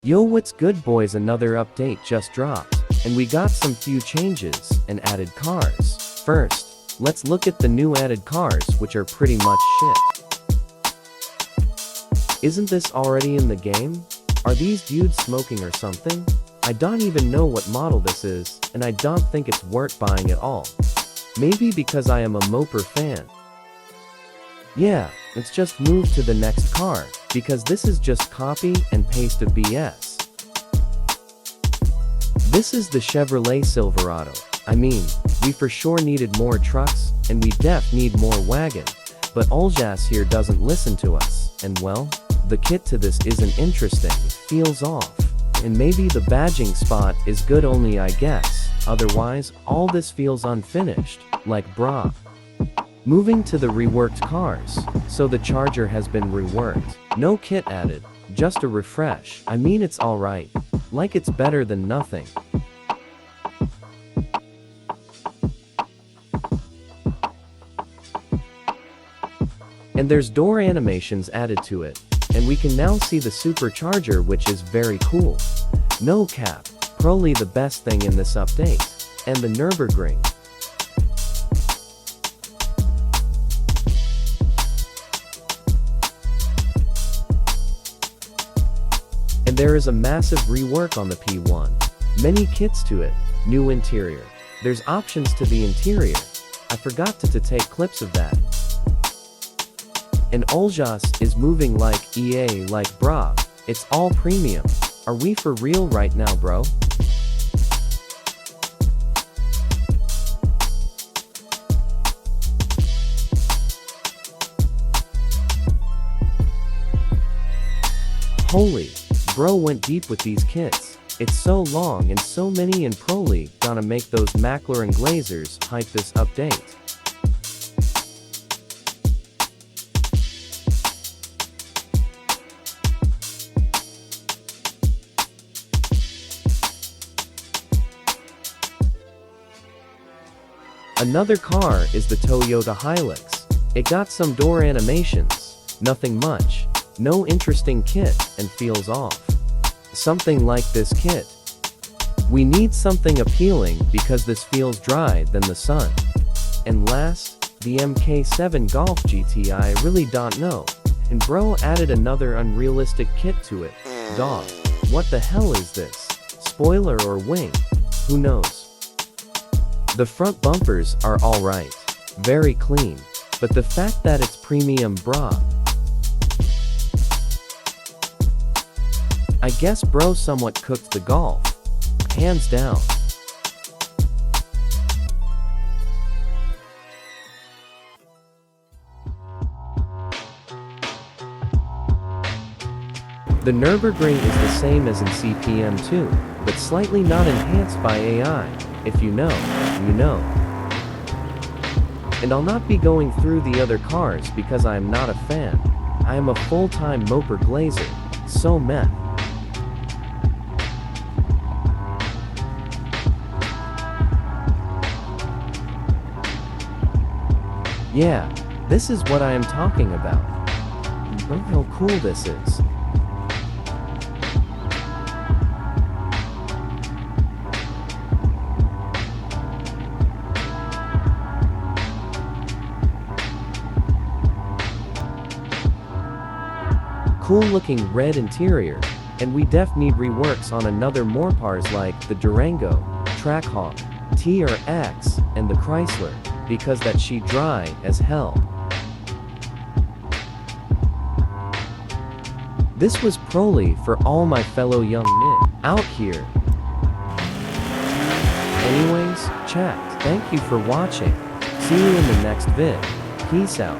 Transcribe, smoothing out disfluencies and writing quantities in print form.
Yo, what's good boys, another update just dropped, and we got some few changes and added cars. First, let's look at the new added cars, which are pretty much shit. Isn't this already in the game? Are these dudes smoking or something? I don't even know what model this is, and I don't think it's worth buying at all. Maybe because I am a Moper fan. Yeah, let's just move to the next car, because this is just copy and paste of BS. This is the Chevrolet Silverado. I mean, we for sure needed more trucks, and we def need more wagon, but Oljas here doesn't listen to us, and well, the kit to this isn't interesting, it feels off. And maybe the badging spot is good only, I guess, otherwise, all this feels unfinished, like brah. Moving to the reworked cars, so the Charger has been reworked. No kit added, just a refresh. I mean, it's alright. Like, it's better than nothing. And there's door animations added to it, and we can now see the supercharger, which is very cool. No cap, probably the best thing in this update. And the Nürburgring. And there is a massive rework on the P1. Many kits to it, new interior. There's options to the interior. I forgot to take clips of that. And Oljas is moving like EA, like brah. It's all premium. Are we for real right now, bro? Holy, bro went deep with these kits. It's so long and so many, and probably gonna make those McLaren Glazers hype this update. Another car is the Toyota Hilux. It got some door animations, nothing much, no interesting kit, and feels off. Something like this kit. We need something appealing because this feels dry than the sun. And last, the MK7 Golf GT, I really don't know. And bro added another unrealistic kit to it. Dog, what the hell is this? Spoiler or wing? Who knows? The front bumpers are alright, very clean, but the fact that it's premium, brah. I guess bro somewhat cooked the Golf, hands down. The Nürburgring is the same as in CPM2, but slightly not enhanced by AI. If you know, you know. And I'll not be going through the other cars because I am not a fan. I am a full-time Moper Glazer, so meh. Yeah, this is what I am talking about. Look how cool this is. Cool looking red interior, and we def need reworks on another more cars like the Durango, Trackhawk, T or X, and the Chrysler, because that shit dry as hell. This was probably for all my fellow young men out here. Anyways, chat, thank you for watching. See you in the next vid. Peace out.